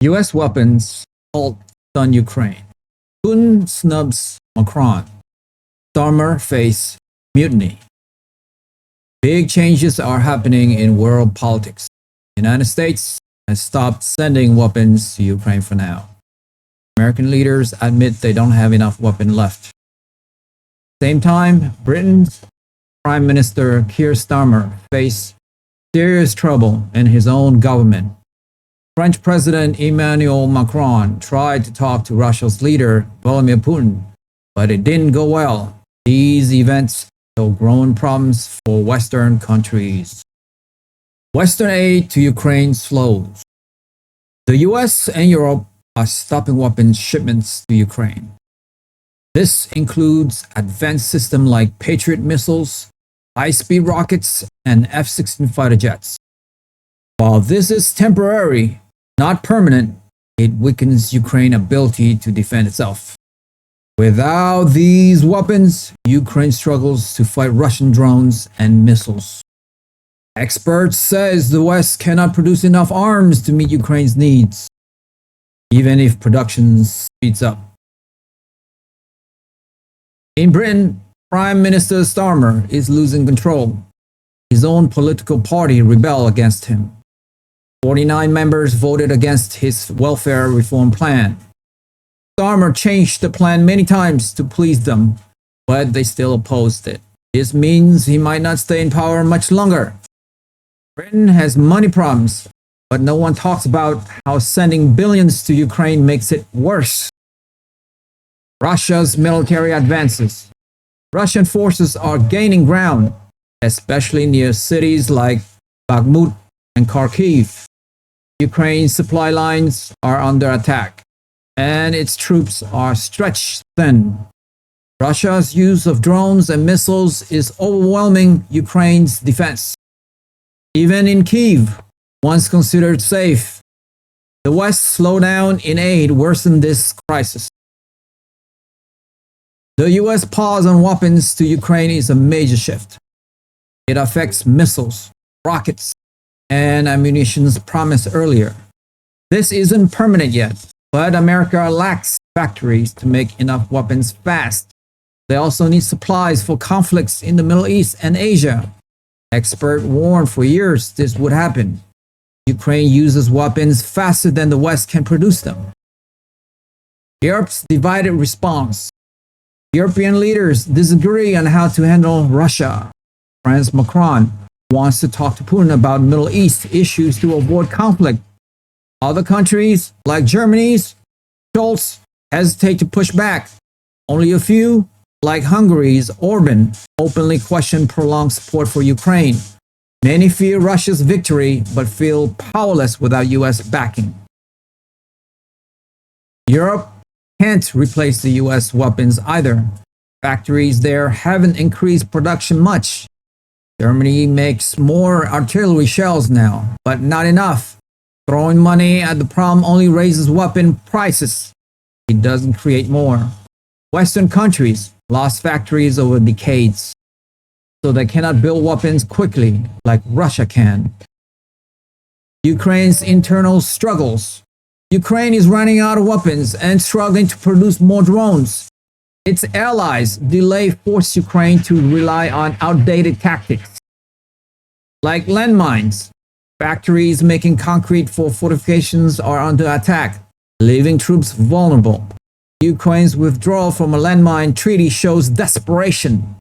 US weapons halt stun Ukraine. Putin snubs Macron. Starmer face mutiny. Big changes are happening in world politics. The United States has stopped sending weapons to Ukraine for now. American leaders admit they don't have enough weapons left. Same time, Britain's Prime Minister Keir Starmer faced serious trouble in his own government. French President Emmanuel Macron tried to talk to Russia's leader Vladimir Putin, but it didn't go well. These events show growing problems for Western countries. Western aid to Ukraine slows. The US and Europe are stopping weapons shipments to Ukraine. This includes advanced systems like Patriot missiles, high-speed rockets, and F-16 fighter jets. While this is temporary, not permanent, it weakens Ukraine's ability to defend itself. Without these weapons, Ukraine struggles to fight Russian drones and missiles. Experts say the West cannot produce enough arms to meet Ukraine's needs, even if production speeds up. In Britain, Prime Minister Starmer is losing control. His own political party rebelled against him. 49 members voted against his welfare reform plan. Starmer changed the plan many times to please them, but they still opposed it. This means he might not stay in power much longer. Britain has money problems, but no one talks about how sending billions to Ukraine makes it worse. Russia's military advances. Russian forces are gaining ground, especially near cities like Bakhmut and Kharkiv. Ukraine's supply lines are under attack, and its troops are stretched thin. Russia's use of drones and missiles is overwhelming Ukraine's defense. Even in Kyiv, once considered safe, the West's slowdown in aid worsened this crisis. The US pause on weapons to Ukraine is a major shift. It affects missiles, rockets, and ammunition promised earlier. This isn't permanent yet, but America lacks factories to make enough weapons fast. They also need supplies for conflicts in the Middle East and Asia. Experts warned for years this would happen. Ukraine uses weapons faster than the West can produce them. Europe's divided response. European leaders disagree on how to handle Russia. France Macron wants to talk to Putin about Middle East issues to avoid conflict. Other countries, like Germany's Scholz, hesitate to push back. Only a few, like Hungary's Orban, openly question prolonged support for Ukraine. Many fear Russia's victory, but feel powerless without US backing. Europe can't replace the US weapons either. Factories there haven't increased production much. Germany makes more artillery shells now, but not enough. Throwing money at the problem only raises weapon prices. It doesn't create more. Western countries lost factories over decades, so they cannot build weapons quickly like Russia can. Ukraine's internal struggles. Ukraine is running out of weapons and struggling to produce more drones. Its allies' delay forced Ukraine to rely on outdated tactics, like landmines. Factories making concrete for fortifications are under attack, leaving troops vulnerable. Ukraine's withdrawal from a landmine treaty shows desperation.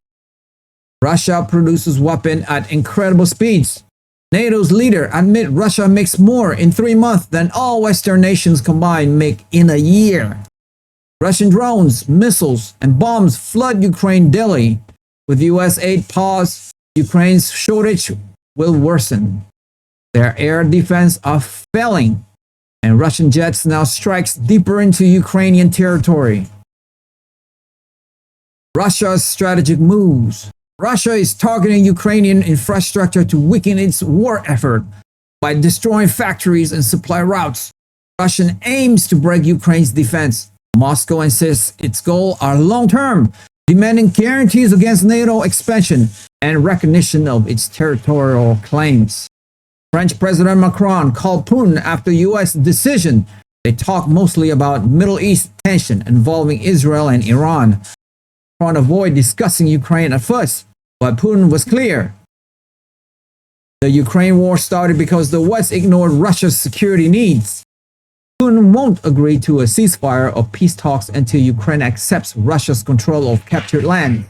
Russia produces weapons at incredible speeds. NATO's leader admits Russia makes more in 3 months than all Western nations combined make in a year. Russian drones, missiles, and bombs flood Ukraine daily. With US aid paused, Ukraine's shortage will worsen. Their air defense are failing, and Russian jets now strikes deeper into Ukrainian territory. Russia's strategic moves. Russia is targeting Ukrainian infrastructure to weaken its war effort by destroying factories and supply routes. Russia aims to break Ukraine's defense. Moscow insists its goals are long-term, demanding guarantees against NATO expansion and recognition of its territorial claims. French President Macron called Putin after US decision They talk mostly about Middle East tension involving Israel and Iran, trying to avoid discussing Ukraine at first, but Putin was clear. The Ukraine war started because the West ignored Russia's security needs. Putin won't agree to a ceasefire or peace talks until Ukraine accepts Russia's control of captured land.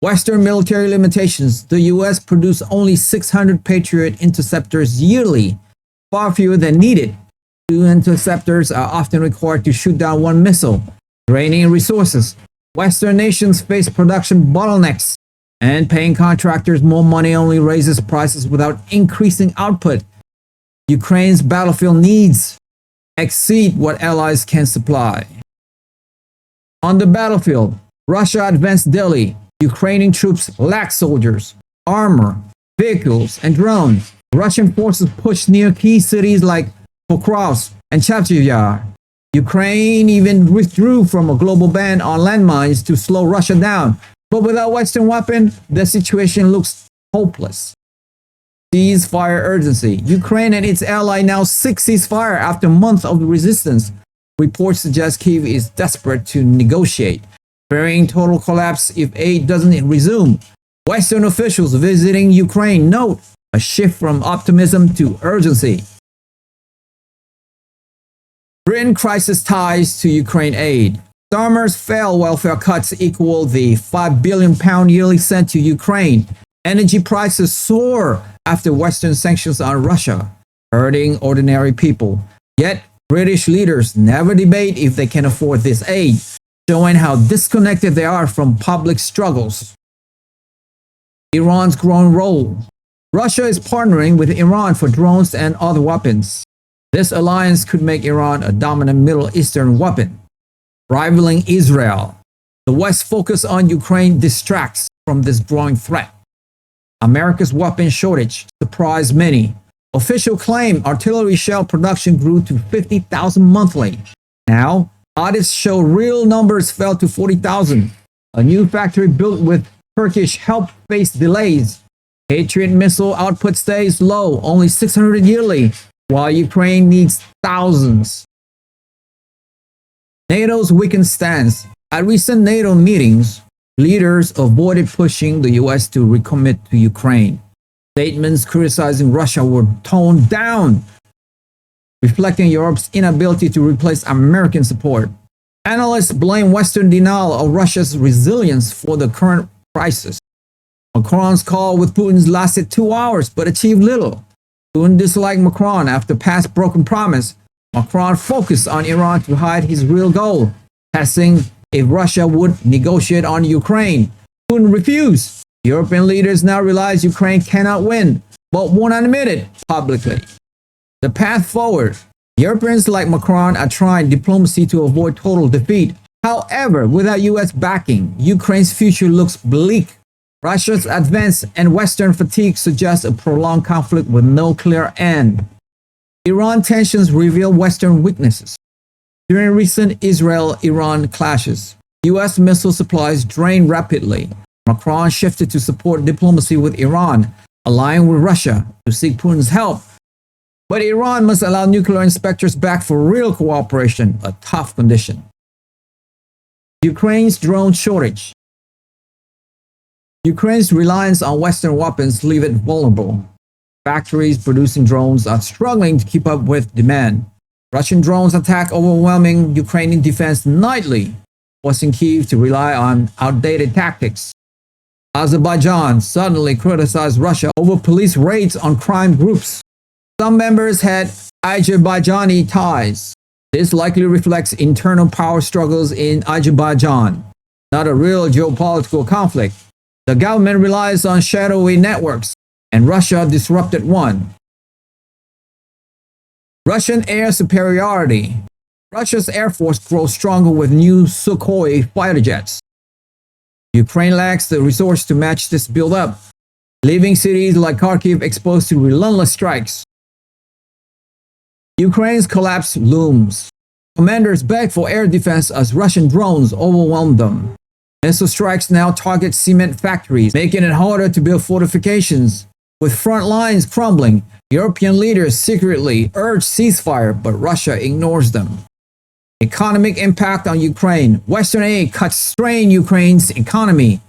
Western military limitations. The US produced only 600 Patriot interceptors yearly, far fewer than needed. 2 interceptors are often required to shoot down 1 missile, draining resources. Western nations face production bottlenecks, and paying contractors more money only raises prices without increasing output. Ukraine's battlefield needs exceed what allies can supply. On the battlefield, Russia advanced daily. Ukrainian troops lack soldiers, armor, vehicles, and drones. Russian forces pushed near key cities like Pokrovsk and Chasiv. Ukraine even withdrew from a global ban on landmines to slow Russia down. But without Western weapons, the situation looks hopeless. Ceasefire urgency. Ukraine and its ally now seek ceasefire after months of resistance. Reports suggest Kyiv is desperate to negotiate, fearing total collapse if aid doesn't resume. Western officials visiting Ukraine note a shift from optimism to urgency. Britain crisis ties to Ukraine aid. Starmer's failed welfare cuts equal the £5 billion yearly sent to Ukraine. Energy prices soar after Western sanctions on Russia, hurting ordinary people. Yet, British leaders never debate if they can afford this aid, showing how disconnected they are from public struggles. Iran's growing role. Russia is partnering with Iran for drones and other weapons. This alliance could make Iran a dominant Middle Eastern weapon, rivaling Israel. The West's focus on Ukraine distracts from this growing threat. America's weapon shortage surprised many. Officials claim artillery shell production grew to 50,000 monthly. Now, audits show real numbers fell to 40,000. A new factory built with Turkish help faced delays. Patriot missile output stays low, only 600 yearly, while Ukraine needs thousands. NATO's weakened stance. At recent NATO meetings, leaders avoided pushing the US to recommit to Ukraine. Statements criticizing Russia were toned down, reflecting Europe's inability to replace American support. Analysts blame Western denial of Russia's resilience for the current crisis. Macron's call with Putin lasted 2 hours but achieved little. Putin disliked Macron after past broken promise. Macron focused on Iran to hide his real goal, testing if Russia would negotiate on Ukraine. Putin refused. European leaders now realize Ukraine cannot win, but won't admit it publicly. The path forward. Europeans like Macron are trying diplomacy to avoid total defeat. However, without US backing, Ukraine's future looks bleak. Russia's advance and Western fatigue suggest a prolonged conflict with no clear end. Iran tensions reveal Western weaknesses. During recent Israel-Iran clashes, US missile supplies drained rapidly. Macron shifted to support diplomacy with Iran, allying with Russia to seek Putin's help. But Iran must allow nuclear inspectors back for real cooperation, a tough condition. Ukraine's drone shortage. Ukraine's reliance on Western weapons leave it vulnerable. Factories producing drones are struggling to keep up with demand. Russian drones attack overwhelming Ukrainian defense nightly, forcing Kyiv to rely on outdated tactics. Azerbaijan suddenly criticized Russia over police raids on crime groups. Some members had Azerbaijani ties. This likely reflects internal power struggles in Azerbaijan, not a real geopolitical conflict. The government relies on shadowy networks, and Russia disrupted one. Russian air superiority. Russia's air force grows stronger with new Sukhoi fighter jets. Ukraine lacks the resource to match this buildup, leaving cities like Kharkiv exposed to relentless strikes. Ukraine's collapse looms. Commanders beg for air defense as Russian drones overwhelm them. Missile strikes now target cement factories, making it harder to build fortifications. With front lines crumbling, European leaders secretly urge ceasefire, but Russia ignores them. Economic impact on Ukraine. Western aid cuts strain Ukraine's economy.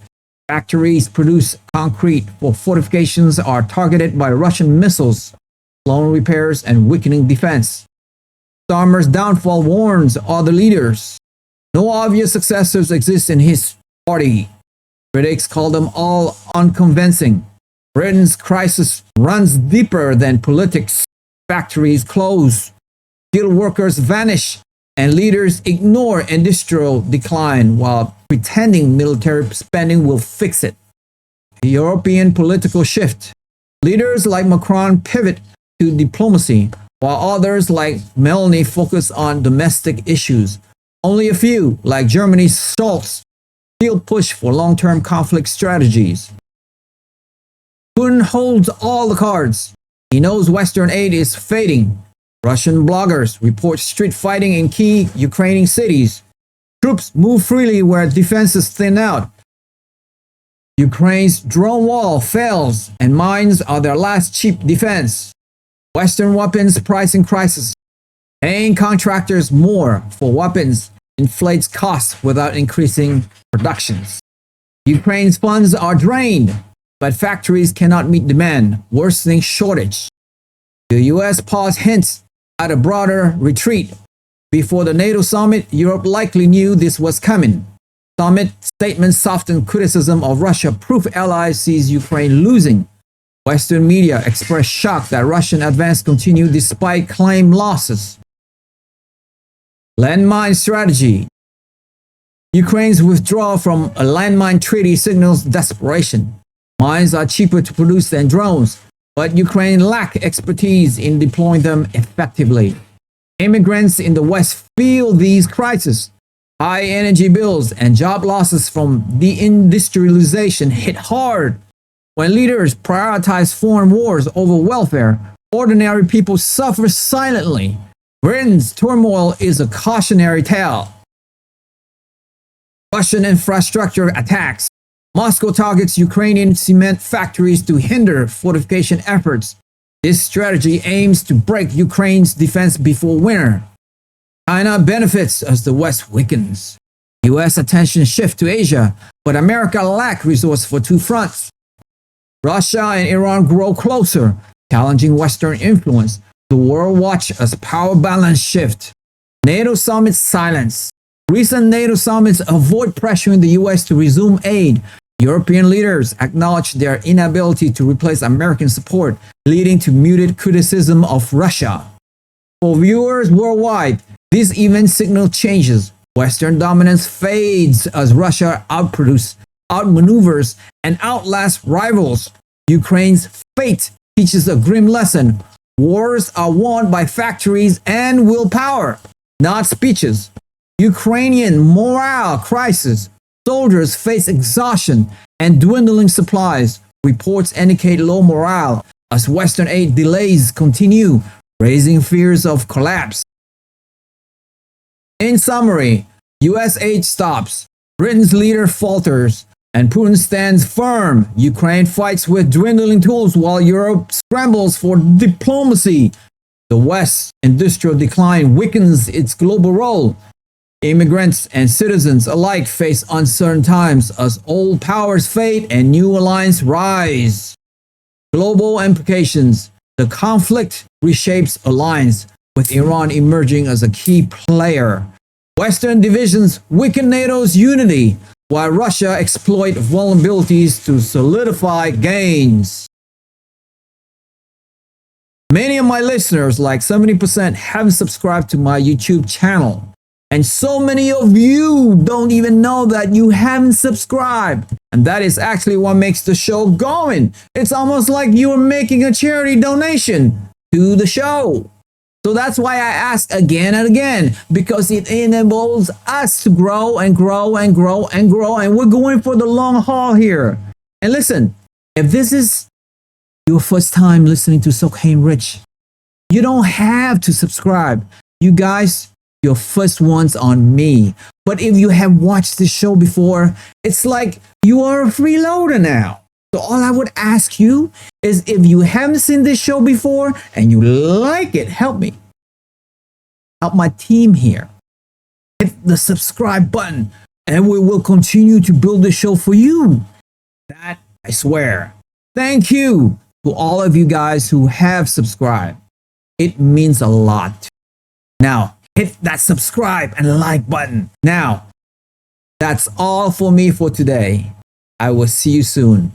Factories produce concrete for fortifications are targeted by Russian missiles, slowing repairs and weakening defense. Starmer's downfall warns other leaders. No obvious successors exist in his party. Critics call them all unconvincing. Britain's crisis runs deeper than politics. Factories close, skilled workers vanish, and leaders ignore industrial decline while pretending military spending will fix it. The European political shift. Leaders like Macron pivot to diplomacy, while others like Meloni focus on domestic issues. Only a few, like Germany's Scholz, still push for long-term conflict strategies. Putin holds all the cards. He knows Western aid is fading. Russian bloggers report street fighting in key Ukrainian cities. Troops move freely where defenses thin out. Ukraine's drone wall fails, and mines are their last cheap defense. Western weapons pricing crisis. Paying contractors more for weapons inflates costs without increasing productions. Ukraine's funds are drained, but factories cannot meet demand, worsening shortage. The US paused hints at a broader retreat. Before the NATO summit, Europe likely knew this was coming. Summit statements softened criticism of Russia. Proof allies sees Ukraine losing. Western media expressed shock that Russian advance continued despite claimed losses. Landmine strategy. Ukraine's withdrawal from a landmine treaty signals desperation. Mines are cheaper to produce than drones, but Ukraine lacks expertise in deploying them effectively. Immigrants in the West feel these crises. High energy bills and job losses from deindustrialization hit hard. When leaders prioritize foreign wars over welfare, ordinary people suffer silently. Britain's turmoil is a cautionary tale. Russian infrastructure attacks. Moscow targets Ukrainian cement factories to hinder fortification efforts. This strategy aims to break Ukraine's defense before winter. China benefits as the West weakens. US attention shifts to Asia, but America lacks resources for two fronts. Russia and Iran grow closer, challenging Western influence. The world watches as power balance shift. NATO summits silence. Recent NATO summits avoid pressuring the US to resume aid. European leaders acknowledge their inability to replace American support, leading to muted criticism of Russia. For viewers worldwide, this event signal changes. Western dominance fades as Russia outmaneuvers, and outlasts rivals. Ukraine's fate teaches a grim lesson. Wars are won by factories and willpower, not speeches. Ukrainian morale crisis. Soldiers face exhaustion and dwindling supplies. Reports indicate low morale as Western aid delays continue, raising fears of collapse. In summary, US aid stops, Britain's leader falters, and Putin stands firm. Ukraine fights with dwindling tools while Europe scrambles for diplomacy. The West's industrial decline weakens its global role. Immigrants and citizens alike face uncertain times as old powers fade and new alliances rise. Global implications. The conflict reshapes alliance, with Iran emerging as a key player. Western divisions weaken NATO's unity, while Russia exploits vulnerabilities to solidify gains. Many of my listeners, like 70%, haven't subscribed to my YouTube channel. And so many of you don't even know that you haven't subscribed. And that is actually what makes the show going. It's almost like you're making a charity donation to the show. So that's why I ask again and again, because it enables us to grow and grow and grow and grow. And we're going for the long haul here. And listen, if this is your first time listening to So Came Rich, you don't have to subscribe. You guys, your first one's on me. But if you have watched this show before, it's like you are a freeloader now. So all I would ask you is, if you haven't seen this show before and you like it, help me. Help my team here. Hit the subscribe button and we will continue to build the show for you. That I swear. Thank you to all of you guys who have subscribed. It means a lot. Now, hit that subscribe and like button. Now, that's all for me for today. I will see you soon.